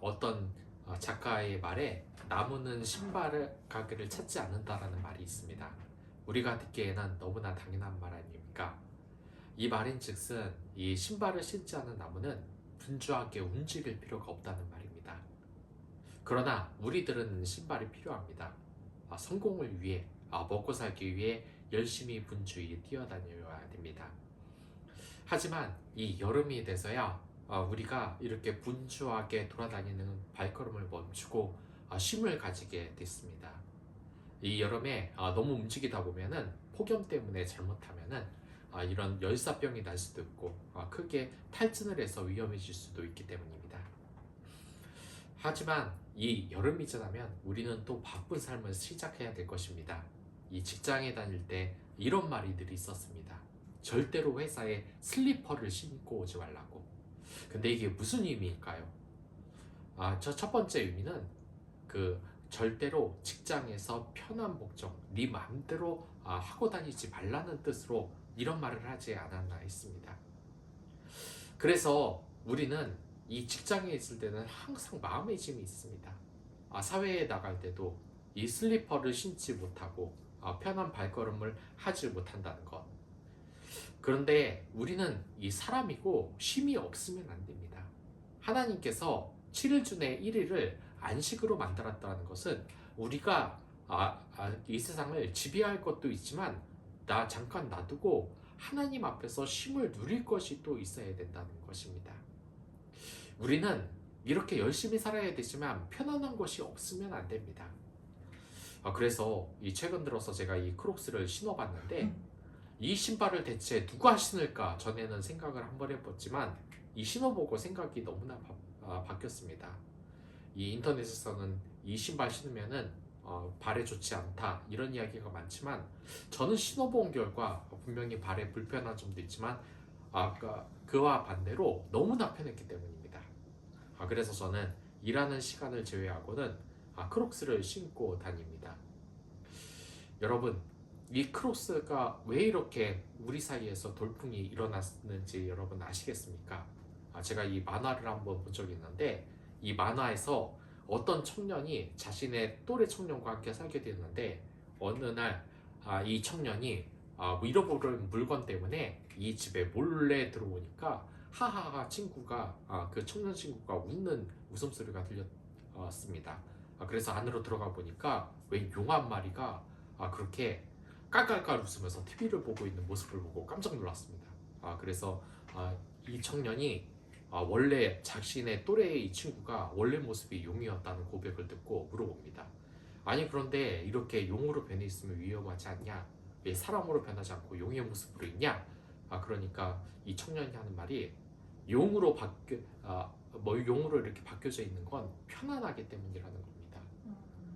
어떤 작가의 말에 나무는 신발 가게를 찾지 않는다라는 말이 있습니다. 우리가 듣기에는 너무나 당연한 말 아닙니까? 이 말인즉슨 이 신발을 신지 않은 나무는 분주하게 움직일 필요가 없다는 말입니다. 그러나 우리들은 신발이 필요합니다. 성공을 위해, 먹고 살기 위해 열심히 분주히 뛰어다녀야 됩니다. 하지만 이 여름이 돼서야 우리가 이렇게 분주하게 돌아다니는 발걸음을 멈추고 쉼을 가지게 됐습니다. 이 여름에 너무 움직이다 보면은 폭염 때문에 잘못하면은 이런 열사병이 날 수도 있고 크게 탈진을 해서 위험해질 수도 있기 때문입니다. 하지만 이 여름이 지나면 우리는 또 바쁜 삶을 시작해야 될 것입니다. 이 직장에 다닐 때 이런 말이 늘 있었습니다. 절대로 회사에 슬리퍼를 신고 오지 말라고. 근데 이게 무슨 의미일까요? 저 첫 번째 의미는 절대로 직장에서 편한 복장, 네 마음대로 하고 다니지 말라는 뜻으로 이런 말을 하지 않았나 했습니다. 그래서 우리는 이 직장에 있을 때는 항상 마음의 짐이 있습니다. 사회에 나갈 때도 이 슬리퍼를 신지 못하고 편한 발걸음을 하지 못한다는 것. 그런데 우리는 이 사람이고 쉼이 없으면 안 됩니다. 하나님께서 7일 중에 1일을 안식으로 만들었다는 것은 우리가 이 세상을 지배할 것도 있지만 나 잠깐 놔두고 하나님 앞에서 쉼을 누릴 것이 또 있어야 된다는 것입니다. 우리는 이렇게 열심히 살아야 되지만 편안한 것이 없으면 안 됩니다. 그래서 최근 들어서 제가 이 크록스를 신어봤는데 이 신발을 대체 누가 신을까 전에는 생각을 한번 해봤지만 이 신어보고 생각이 너무나 바뀌었습니다. 이 인터넷에서는 이 신발 신으면은 발에 좋지 않다 이런 이야기가 많지만 저는 신어본 결과 분명히 발에 불편한 점도 있지만 그와 반대로 너무나 편했기 때문입니다. 그래서 저는 일하는 시간을 제외하고는 크록스를 신고 다닙니다. 여러분, 이 크록스가 왜 이렇게 우리 사이에서 돌풍이 일어났는지 여러분 아시겠습니까? 제가 이 만화를 한번 본 적이 있는데 이 만화에서 어떤 청년이 자신의 또래 청년과 함께 살게 되는데 어느 날 이 청년이 잃어버린 물건 때문에 이 집에 몰래 들어오니까 하하하 친구가 그 청년 친구가 웃는 웃음소리가 들렸습니다. 그래서 안으로 들어가 보니까 웬 용 한 마리가 그렇게 깔깔깔 웃으면서 TV를 보고 있는 모습을 보고 깜짝 놀랐습니다. 그래서 이 청년이 원래 자신의 또래의 이 친구가 원래 모습이 용이었다는 고백을 듣고 물어봅니다. 아니 그런데 이렇게 용으로 변해 있으면 위험하지 않냐? 왜 사람으로 변하지 않고 용의 모습으로 있냐? 그러니까 이 청년이 하는 말이 용으로 용으로 이렇게 바뀌어져 있는 건 편안하기 때문이라는 겁니다.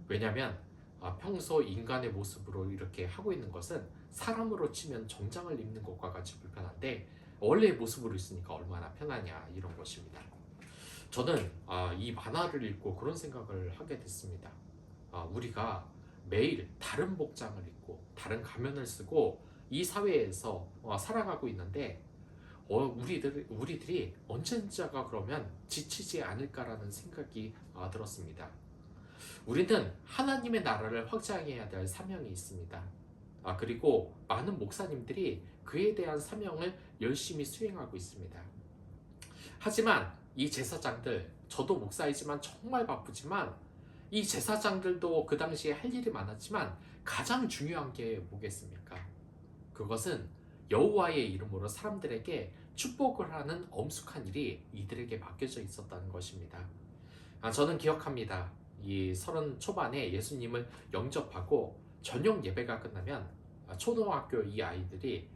왜냐하면 평소 인간의 모습으로 이렇게 하고 있는 것은 사람으로 치면 정장을 입는 것과 같이 불편한데 원래의 모습으로 있으니까 얼마나 편하냐 이런 것입니다. 저는 이 만화를 읽고 그런 생각을 하게 됐습니다. 우리가 매일 다른 복장을 입고 다른 가면을 쓰고 이 사회에서 살아가고 있는데 우리들이 언젠가가 그러면 지치지 않을까라는 생각이 들었습니다. 우리는 하나님의 나라를 확장해야 될 사명이 있습니다. 그리고 많은 목사님들이 그에 대한 사명을 열심히 수행하고 있습니다. 하지만 이 제사장들, 저도 목사이지만 정말 바쁘지만 이 제사장들도 그 당시에 할 일이 많았지만 가장 중요한 게 뭐겠습니까? 그것은 여호와의 이름으로 사람들에게 축복을 하는 엄숙한 일이 이들에게 맡겨져 있었다는 것입니다. 저는 기억합니다. 이 30 초반에 예수님을 영접하고 저녁 예배가 끝나면 초등학교 이 아이들이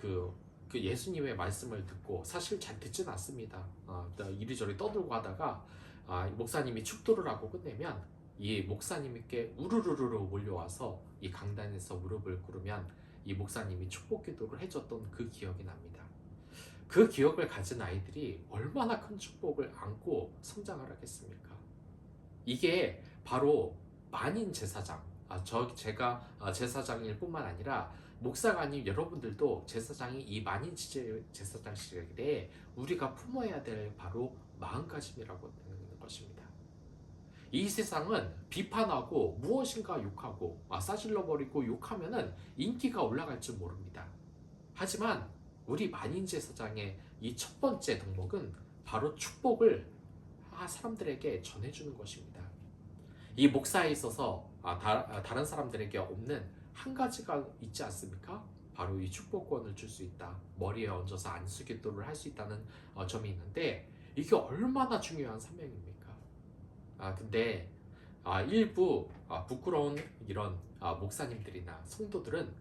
그 예수님의 말씀을 듣고 사실 잘 듣진 않습니다. 이리저리 떠들고 하다가 목사님이 축도를 하고 끝내면 이 목사님께 우르르르 몰려와서 이 강단에서 무릎을 꿇으면 이 목사님이 축복 기도를 해줬던 그 기억이 납니다. 그 기억을 가진 아이들이 얼마나 큰 축복을 안고 성장을 하겠습니까? 이게 바로 만인 제사장, 제가 제사장일 뿐만 아니라 목사가 아닌 여러분들도 제사장이 이 만인 제사장 시대에 우리가 품어야 될 바로 마음가짐이라고 하는 것입니다. 이 세상은 비판하고 무엇인가 욕하고 싸질러버리고 욕하면은 인기가 올라갈 줄 모릅니다. 하지만 우리 만인제사장의 이 첫 번째 덕목은 바로 축복을 사람들에게 전해주는 것입니다. 이 목사에 있어서 다른 사람들에게 없는 한 가지가 있지 않습니까? 바로 이 축복권을 줄 수 있다. 머리에 얹어서 안수기도를 할 수 있다는 점이 있는데 이게 얼마나 중요한 사명입니까? 근데 일부 부끄러운 이런 목사님들이나 성도들은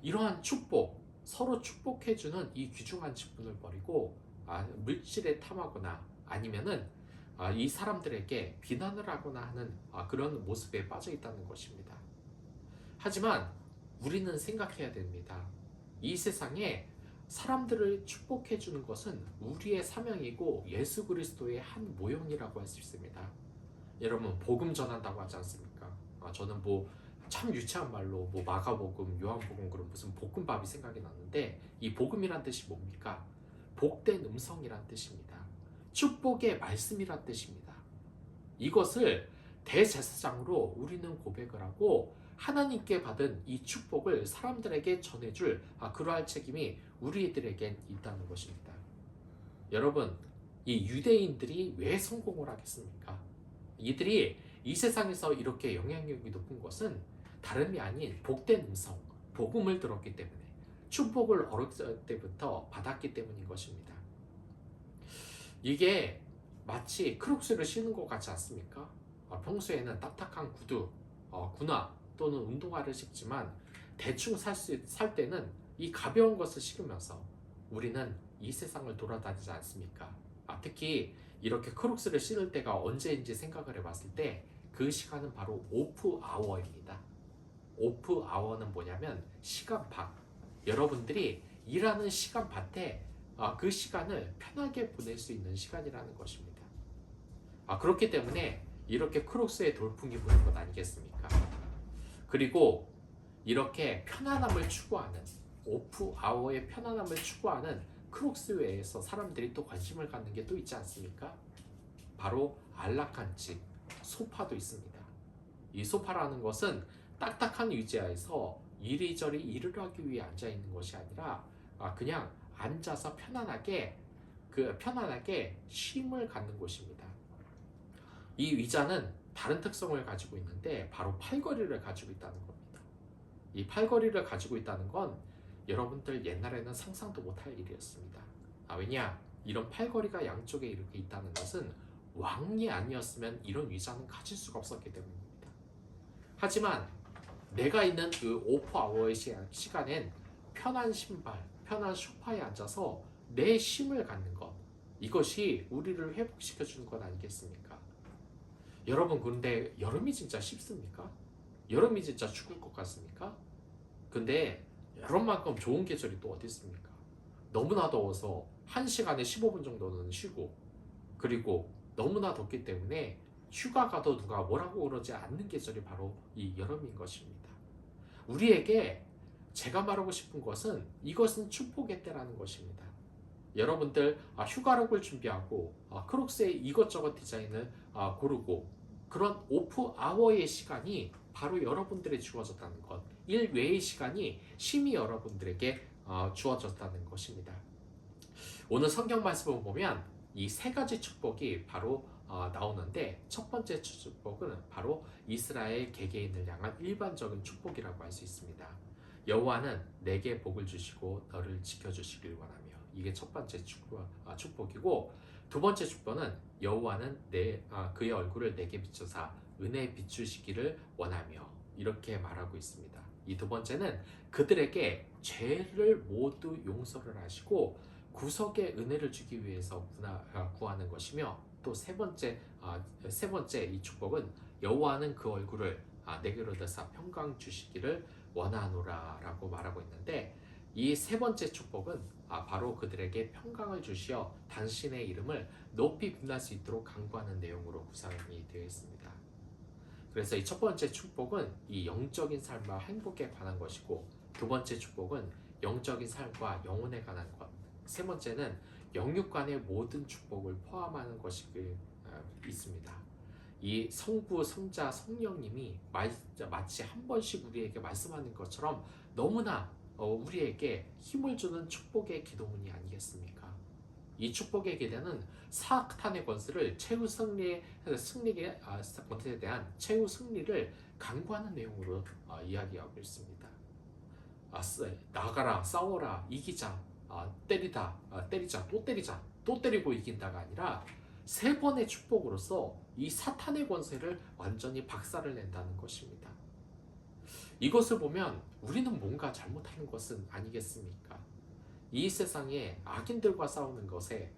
이러한 축복, 서로 축복해주는 이 귀중한 직분을 버리고 물질에 탐하거나 아니면은 이 사람들에게 비난을 하거나 하는 그런 모습에 빠져 있다는 것입니다. 하지만 우리는 생각해야 됩니다. 이 세상에 사람들을 축복해주는 것은 우리의 사명이고 예수 그리스도의 한 모형이라고 할 수 있습니다. 여러분 복음 전한다고 하지 않습니까? 저는 참 유치한 말로 마가복음, 요한복음 그런 무슨 볶음밥이 생각이 났는데 이 복음이란 뜻이 뭡니까? 복된 음성이란 뜻입니다. 축복의 말씀이란 뜻입니다. 이것을 대제사장으로 우리는 고백을 하고 하나님께 받은 이 축복을 사람들에게 전해줄 그러할 책임이 우리들에겐 있다는 것입니다. 여러분, 이 유대인들이 왜 성공을 하겠습니까? 이들이 이 세상에서 이렇게 영향력이 높은 것은 다름이 아닌 복된 음성, 복음을 들었기 때문에 축복을 어렸을 때부터 받았기 때문인 것입니다. 이게 마치 크록스를 신는 것 같지 않습니까? 평소에는 딱딱한 구두, 군화 또는 운동화를 신지만 대충 살 때는 이 가벼운 것을 신으면서 우리는 이 세상을 돌아다니지 않습니까? 특히 이렇게 크록스를 신을 때가 언제인지 생각을 해봤을 때 그 시간은 바로 오프 아워입니다. 오프 아워는 뭐냐면 시간 밭. 여러분들이 일하는 시간 밭에 그 시간을 편하게 보낼 수 있는 시간이라는 것입니다. 그렇기 때문에 이렇게 크록스의 돌풍이 부는 것 아니겠습니까? 그리고 이렇게 편안함을 추구하는 오프 아워의 편안함을 추구하는 크록스 외에서 사람들이 또 관심을 갖는 게 또 있지 않습니까? 바로 안락한 집, 소파도 있습니다. 이 소파라는 것은 딱딱한 의자에서 이리저리 일을 하기 위해 앉아 있는 것이 아니라 그냥 앉아서 편안하게 쉼을 갖는 곳입니다. 이 의자는 다른 특성을 가지고 있는데 바로 팔걸이를 가지고 있다는 겁니다. 이 팔걸이를 가지고 있다는 건 여러분들 옛날에는 상상도 못할 일이었습니다. 왜냐? 이런 팔걸이가 양쪽에 이렇게 있다는 것은 왕이 아니었으면 이런 의자는 가질 수가 없었기 때문입니다. 하지만 내가 있는 그 오프 아워의 시간엔 편한 신발, 편한 소파에 앉아서 내 쉼을 갖는 것, 이것이 우리를 회복시켜주는 것 아니겠습니까? 여러분, 그런데 여름이 진짜 쉽습니까? 여름이 진짜 죽을 것 같습니까? 근데 여름만큼 좋은 계절이 또 어디 있습니까? 너무나 더워서 1시간에 15분 정도는 쉬고, 그리고 너무나 덥기 때문에 휴가 가도 누가 뭐라고 그러지 않는 계절이 바로 이 여름인 것입니다. 우리에게 제가 말하고 싶은 것은 이것은 축복의 때라는 것입니다. 여러분들 휴가룩을 준비하고 크록스의 이것저것 디자인을 고르고 그런 오프 아워의 시간이 바로 여러분들의 주어졌다는 것, 일 외의 시간이 쉼이 여러분들에게 주어졌다는 것입니다. 오늘 성경 말씀을 보면 이 세 가지 축복이 바로 나오는데 첫 번째 축복은 바로 이스라엘 개개인을 향한 일반적인 축복이라고 할 수 있습니다. 여호와는 내게 복을 주시고 너를 지켜주시길 원하며, 이게 첫 번째 축복이고, 두 번째 축복은 여호와는 그의 얼굴을 내게 비추사 은혜 비추시기를 원하며, 이렇게 말하고 있습니다. 이 두 번째는 그들에게 죄를 모두 용서를 하시고 구속의 은혜를 주기 위해서 구하는 것이며, 또 세 번째 이 축복은 여호와는 그 얼굴을 내게로 드사 평강 주시기를 원하노라 라고 말하고 있는데, 이 세 번째 축복은 바로 그들에게 평강을 주시어 당신의 이름을 높이 빛날 수 있도록 간구하는 내용으로 구성이 되어 있습니다. 그래서 이 첫 번째 축복은 이 영적인 삶과 행복에 관한 것이고, 두 번째 축복은 영적인 삶과 영혼에 관한 것, 세 번째는 영육 간의 모든 축복을 포함하는 것이 있습니다. 이 성부, 성자, 성령님이 마치 한 번씩 우리에게 말씀하는 것처럼 너무나 우리에게 힘을 주는 축복의 기도문이 아니겠습니까? 이 축복의 기대는 사악탄의 권세를 최후 권세에 대한 최후 승리를 강구하는 내용으로 이야기하고 있습니다. 나가라, 싸워라, 이기자, 때리자, 또 때리자, 또 때리고 이긴다가 아니라 세 번의 축복으로서 이 사탄의 권세를 완전히 박살을 낸다는 것입니다. 이것을 보면 우리는 뭔가 잘못하는 것은 아니겠습니까? 이 세상에 악인들과 싸우는 것에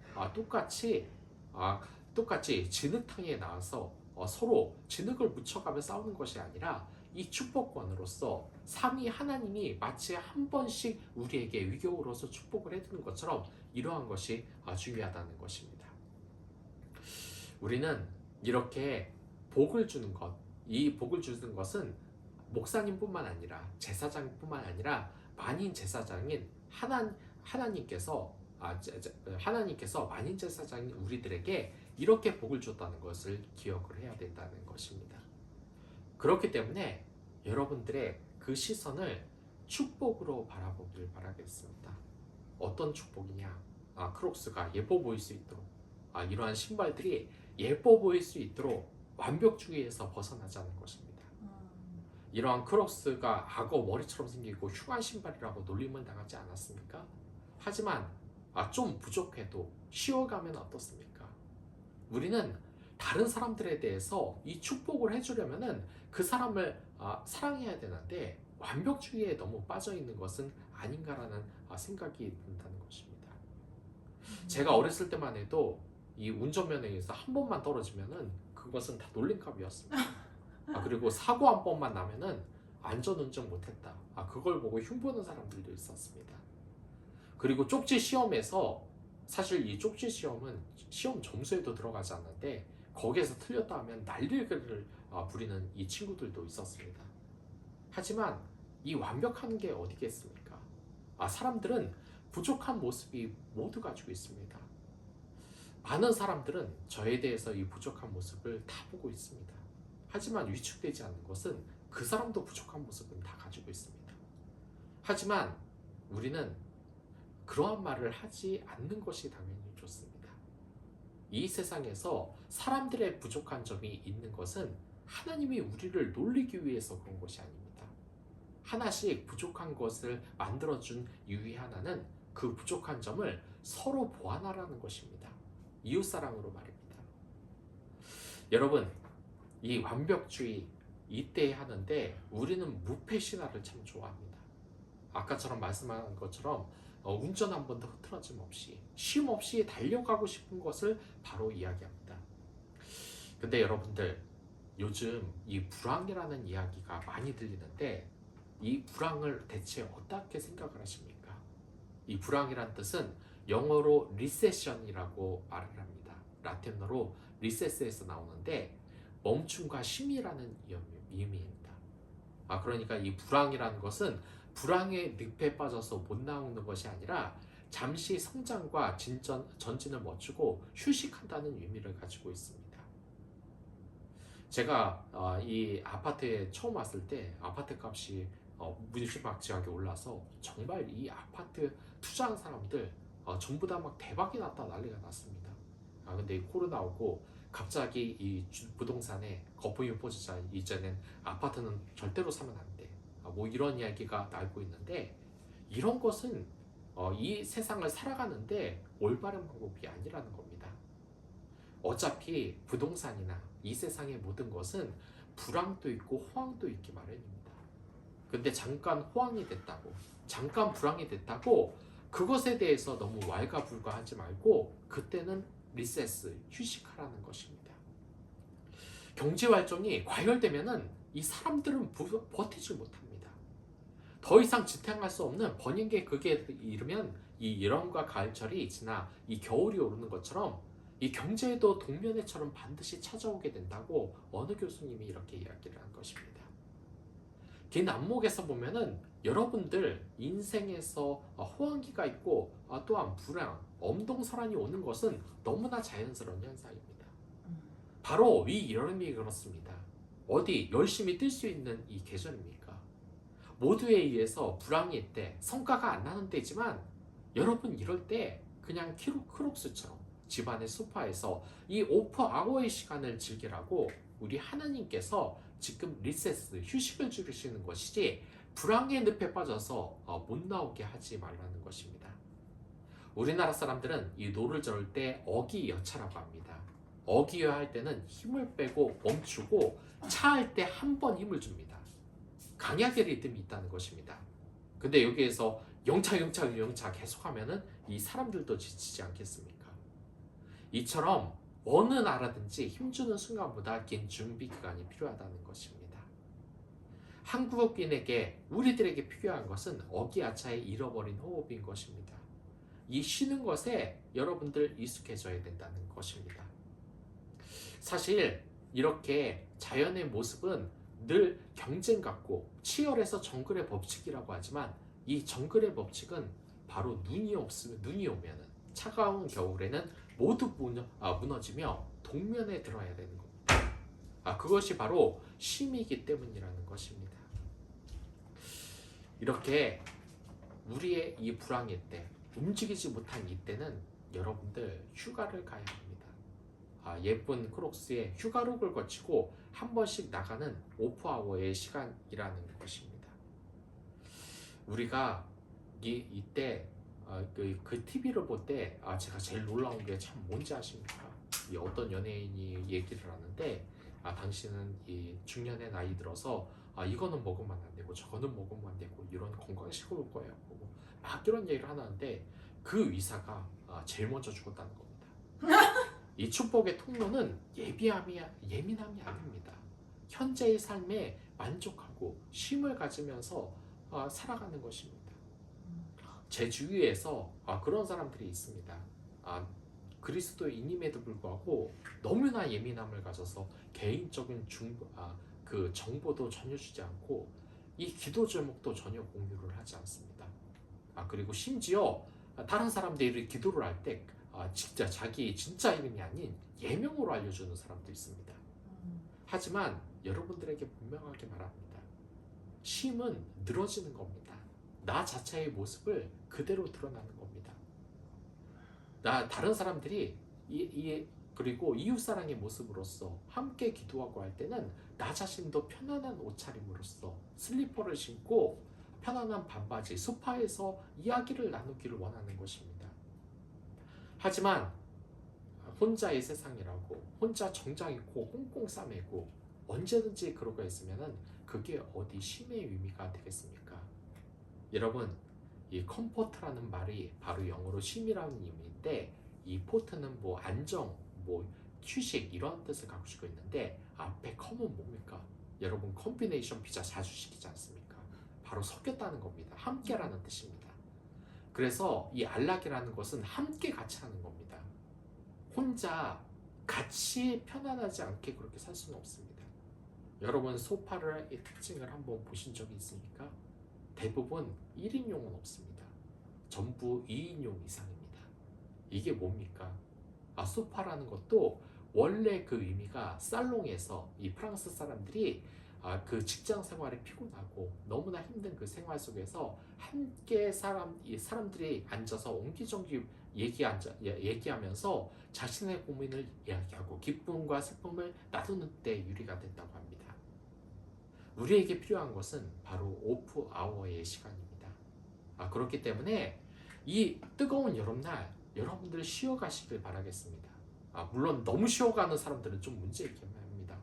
똑같이 진흙탕에 나와서 서로 진흙을 묻혀가며 싸우는 것이 아니라 이 축복권으로서 삼위 하나님이 마치 한 번씩 우리에게 위교로서 축복을 해주는 것처럼 이러한 것이 중요하다는 것입니다. 우리는 이렇게 복을 주는 것, 이 복을 주는 것은 목사님뿐만 아니라 제사장뿐만 아니라 만인 제사장인 하나님께서 만인 제사장인 우리들에게 이렇게 복을 줬다는 것을 기억을 해야 된다는 것입니다. 그렇기 때문에 여러분들의 그 시선을 축복으로 바라보길 바라겠습니다. 어떤 축복이냐? 크록스가 예뻐 보일 수 있도록, 이러한 신발들이 예뻐 보일 수 있도록 완벽주의에서 벗어나자는 것입니다. 이러한 크록스가 악어 머리처럼 생기고 흉한 신발이라고 놀림을 당하지 않았습니까? 하지만 좀 부족해도 쉬어가면 어떻습니까? 우리는 다른 사람들에 대해서 이 축복을 해주려면은 그 사람을 사랑해야 되는데 완벽주의에 너무 빠져 있는 것은 아닌가라는 생각이 든다는 것입니다. 제가 어렸을 때만 해도 이 운전면허에서 한 번만 떨어지면은 그것은 다 놀림감이었습니다. 그리고 사고 한 번만 나면은 안전운전 못했다. 그걸 보고 흉보는 사람들도 있었습니다. 그리고 쪽지 시험에서 사실 이 쪽지 시험은 시험 점수에도 들어가지 않는데 거기에서 틀렸다 하면 난리를 부리는 이 친구들도 있었습니다. 하지만 이 완벽한 게 어디겠습니까? 사람들은 부족한 모습이 모두 가지고 있습니다. 많은 사람들은 저에 대해서 이 부족한 모습을 다 보고 있습니다. 하지만 위축되지 않는 것은 그 사람도 부족한 모습은 다 가지고 있습니다. 하지만 우리는 그러한 말을 하지 않는 것이 당연히 좋습니다. 이 세상에서 사람들의 부족한 점이 있는 것은 하나님이 우리를 놀리기 위해서 그런 것이 아닙니다. 하나씩 부족한 것을 만들어준 이유 하나는 그 부족한 점을 서로 보완하라는 것입니다. 이웃사랑으로 말입니다. 여러분, 이 완벽주의 이때 하는데 우리는 무패신화를 참 좋아합니다. 아까처럼 말씀한 것처럼 운전 한 번도 흐트러짐 없이 쉼 없이 달려가고 싶은 것을 바로 이야기합니다. 근데 여러분들, 요즘 이 불황이라는 이야기가 많이 들리는데 이 불황을 대체 어떻게 생각을 하십니까? 이 불황이란 뜻은 영어로 리세션이라고 말을 합니다. 라틴어로 리세스에서 나오는데 멈춤과 쉼이라는 의미입니다. 그러니까 이 불황이라는 것은 불황의 늪에 빠져서 못 나오는 것이 아니라 잠시 성장과 전진을 멈추고 휴식한다는 의미를 가지고 있습니다. 제가 이 아파트에 처음 왔을 때 아파트 값이 무지막지하게 올라서 정말 이 아파트 투자한 사람들 전부 다 막 대박이 났다 난리가 났습니다. 근데 이 코로나 오고 갑자기 이 부동산에 거품이 퍼지자 이제는 아파트는 절대로 사면 안 돼. 뭐 이런 이야기가 나오고 있는데 이런 것은 이 세상을 살아가는데 올바른 방법이 아니라는 겁니다. 어차피 부동산이나 이 세상의 모든 것은 불황도 있고 호황도 있기 마련입니다. 근데 잠깐 호황이 됐다고, 잠깐 불황이 됐다고 그것에 대해서 너무 왈가불가하지 말고 그때는 리세스, 휴식하라는 것입니다. 경제활동이 과열되면은 이 사람들은 버티질 못합니다. 더 이상 지탱할 수 없는 번영의 극에 이르면 이 여름과 가을철이 지나 이 겨울이 오르는 것처럼 이 경제에도 동면회처럼 반드시 찾아오게 된다고 어느 교수님이 이렇게 이야기를 한 것입니다. 긴 안목에서 보면은 여러분들 인생에서 호황기가 있고 또한 불황, 엄동설한이 오는 것은 너무나 자연스러운 현상입니다. 바로 이 여름이 그렇습니다. 어디 열심히 뛸 수 있는 이 계절입니까? 모두에 의해서 불황일 때 성과가 안 나는 때지만 여러분 이럴 때 그냥 크록스처럼 집안의 소파에서 이 오프 아워의 시간을 즐기라고 우리 하나님께서 지금 리세스, 휴식을 주시는 것이지 불황의 늪에 빠져서 못 나오게 하지 말라는 것입니다. 우리나라 사람들은 이 노를 저을 때 어기여차라고 합니다. 어기여 할 때는 힘을 빼고 멈추고 차할 때 한 번 힘을 줍니다. 강약의 리듬이 있다는 것입니다. 근데 여기에서 영차 계속하면은 이 사람들도 지치지 않겠습니까? 이처럼 어느 나라든지 힘주는 순간보다 긴 준비 기간이 필요하다는 것입니다. 한국인에게 우리들에게 필요한 것은 어기야차의 잃어버린 호흡인 것입니다. 이 쉬는 것에 여러분들 익숙해져야 된다는 것입니다. 사실 이렇게 자연의 모습은 늘 경쟁 같고 치열해서 정글의 법칙이라고 하지만 이 정글의 법칙은 바로 눈이 오면은 차가운 겨울에는 모두 무너지며 동면에 들어야 되는 겁니다. 그것이 바로 쉼이기 때문이라는 것입니다. 이렇게 우리의 이 불황일 때 움직이지 못한 이때는 여러분들 휴가를 가야 합니다. 예쁜 크록스에 휴가룩을 거치고 한 번씩 나가는 오프아워의 시간이라는 것입니다. 우리가 이때 그 TV를 볼 때 제가 제일 놀라운 게 참 뭔지 아십니까? 이 어떤 연예인이 얘기를 하는데 당신은 이 중년의 나이 들어서 이거는 먹으면 안 되고 저거는 먹으면 안 되고 이런 건강식을 올 거예요. 막 이런 얘기를 하는데 그 의사가 제일 먼저 죽었다는 겁니다. 이 축복의 통로는 예민함이 아닙니다. 현재의 삶에 만족하고 쉼을 가지면서 살아가는 것입니다. 제 주위에서 그런 사람들이 있습니다. 그리스도인임에도 불구하고 너무나 예민함을 가져서 개인적인 그 정보도 전혀 주지 않고 이 기도 제목도 전혀 공유를 하지 않습니다. 그리고 심지어 다른 사람들이 기도를 할 때 진짜 자기 진짜 이름이 아닌 예명으로 알려주는 사람도 있습니다. 하지만 여러분들에게 분명하게 말합니다. 쉼은 늘어지는 겁니다. 나 자체의 모습을 그대로 드러나는 겁니다. 다른 사람들이 그리고 이웃사랑의 모습으로서 함께 기도하고 할 때는 나 자신도 편안한 옷차림으로써 슬리퍼를 신고 편안한 반바지, 소파에서 이야기를 나누기를 원하는 것입니다. 하지만 혼자의 세상이라고 혼자 정장 입고 꽁꽁 싸매고 언제든지 그러고 있으면 그게 어디 쉼의 의미가 되겠습니까? 여러분, 이 컴포트라는 말이 바로 영어로 쉼이라는 의미인데 이 포트는 뭐 안정, 뭐 휴식 이런 뜻을 가지고 있는데 앞에 컴은 뭡니까? 여러분 컴비네이션 피자 자주 시키지 않습니까? 바로 섞였다는 겁니다. 함께라는 뜻입니다. 그래서 이 안락이라는 것은 함께 같이 하는 겁니다. 혼자 같이 편안하지 않게 그렇게 살 수는 없습니다. 여러분 소파의 특징을 한번 보신 적이 있습니까? 대부분 1인용은 없습니다. 전부 2인용 이상입니다. 이게 뭡니까? 소파라는 것도 원래 그 의미가 살롱에서 이 프랑스 사람들이 그 직장 생활이 피곤하고 너무나 힘든 그 생활 속에서 함께 사람들이 앉아서 옹기종기 얘기하면서 자신의 고민을 이야기하고 기쁨과 슬픔을 나누는 때 유리가 됐다고 합니다. 우리에게 필요한 것은 바로 오프 아워의 시간입니다. 그렇기 때문에 이 뜨거운 여름날 여러분들 쉬어가시길 바라겠습니다. 물론 너무 쉬어가는 사람들은 좀 문제 있긴 합니다.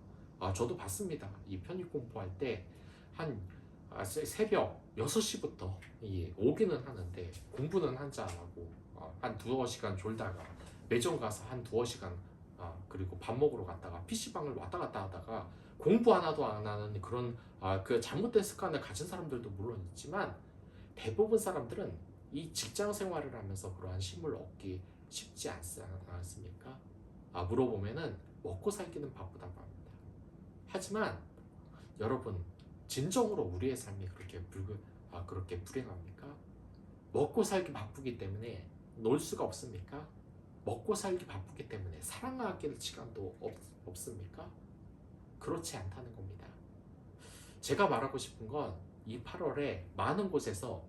저도 봤습니다. 이 편입 공부할 때 한 새벽 6시부터 오기는 하는데 공부는 한자 안 하고 한 두어 시간 졸다가 매점 가서 한 두어 시간 그리고 밥 먹으러 갔다가 PC방을 왔다 갔다 하다가 공부 하나도 안 하는 그런 그 잘못된 습관을 가진 사람들도 물론 있지만 대부분 사람들은 이 직장 생활을 하면서 그러한 쉼을 얻기 쉽지 않습니까? 물어보면은 먹고 살기는 바쁘다고 합니다. 하지만 여러분 진정으로 우리의 삶이 그렇게 그렇게 불행합니까? 먹고 살기 바쁘기 때문에 놀 수가 없습니까? 먹고 살기 바쁘기 때문에 사랑할 시간도 없습니까? 그렇지 않다는 겁니다. 제가 말하고 싶은 건 이 8월에 많은 곳에서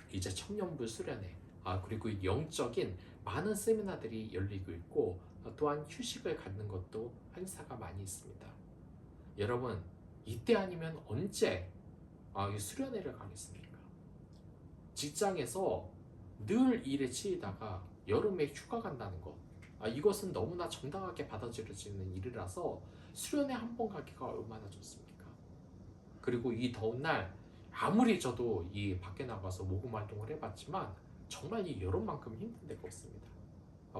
이제 청년부 수련회 그리고 영적인 많은 세미나들이 열리고 있고 또한 휴식을 갖는 것도 행사가 많이 있습니다. 여러분 이때 아니면 언제 이 수련회를 가겠습니까? 직장에서 늘 일에 치이다가 여름에 휴가 간다는 것 이것은 너무나 정당하게 받아들여지는 일이라서 수련회 한 번 가기가 얼마나 좋습니까? 그리고 이 더운 날 아무리 저도 이 밖에 나가서 모금 활동을 해봤지만 정말 이 여름만큼 힘든 데가 없습니다.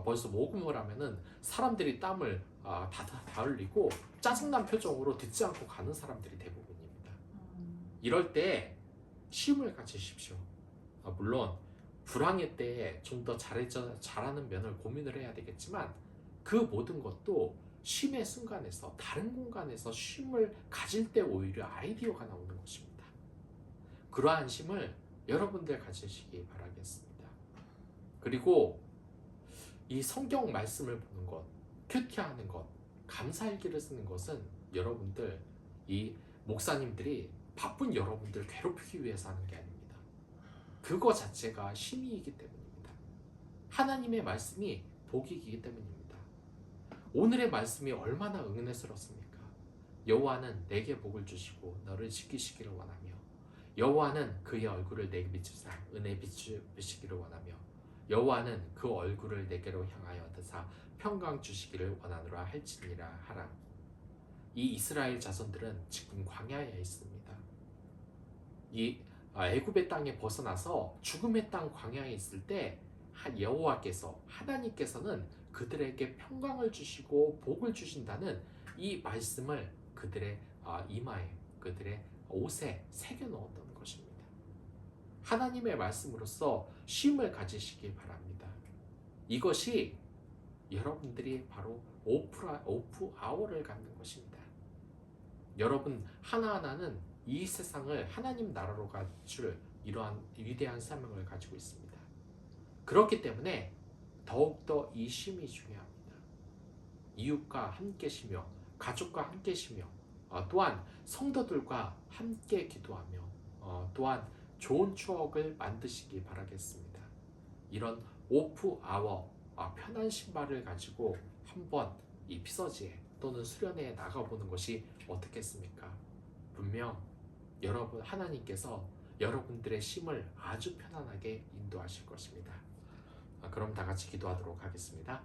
벌써 모금을 하면은 사람들이 땀을 다 흘리고 짜증난 표정으로 듣지 않고 가는 사람들이 대부분입니다. 이럴 때 쉼을 가지십시오. 물론 불황의 때에 좀 더 잘하는 면을 고민을 해야 되겠지만 그 모든 것도 쉼의 순간에서 다른 공간에서 쉼을 가질 때 오히려 아이디어가 나오는 것입니다. 그러한 쉼을 여러분들 가지시기 바라겠습니다. 그리고 이 성경 말씀을 보는 것, 큐티하는 것, 감사일기를 쓰는 것은 여러분들 이 목사님들이 바쁜 여러분들 괴롭히기 위해서 하는 게 아닙니다. 그거 자체가 쉼이기 때문입니다. 하나님의 말씀이 복이기 때문입니다. 오늘의 말씀이 얼마나 은혜스럽습니까? 여호와는 내게 복을 주시고 너를 지키시기를 원하며 여호와는 그의 얼굴을 내게 비추사 은혜 비추시기를 원하며 여호와는 그 얼굴을 내게로 향하여 드사 평강 주시기를 원하노라 할지니라 하라. 이 이스라엘 자손들은 지금 광야에 있습니다. 이 애굽의 땅에 벗어나서 죽음의 땅 광야에 있을 때 여호와께서 하나님께서는 그들에게 평강을 주시고 복을 주신다는 이 말씀을 그들의 이마에 그들의 옷에 새겨 넣었던 것입니다. 하나님의 말씀으로서 쉼을 가지시기 바랍니다. 이것이 여러분들이 바로 오프 아워를 갖는 것입니다. 여러분 하나하나는 이 세상을 하나님 나라로 가줄 이러한 위대한 사명을 가지고 있습니다. 그렇기 때문에 더욱더 이 쉼이 중요합니다. 이웃과 함께 쉬며 가족과 함께 쉬며 또한 성도들과 함께 기도하며 또한 좋은 추억을 만드시기 바라겠습니다. 이런 오프 아워 편한 신발을 가지고 한번 이 피서지에 또는 수련회에 나가보는 것이 어떻겠습니까? 분명 여러분 하나님께서 여러분들의 쉼을 아주 편안하게 인도하실 것입니다. 그럼 다 같이 기도하도록 하겠습니다.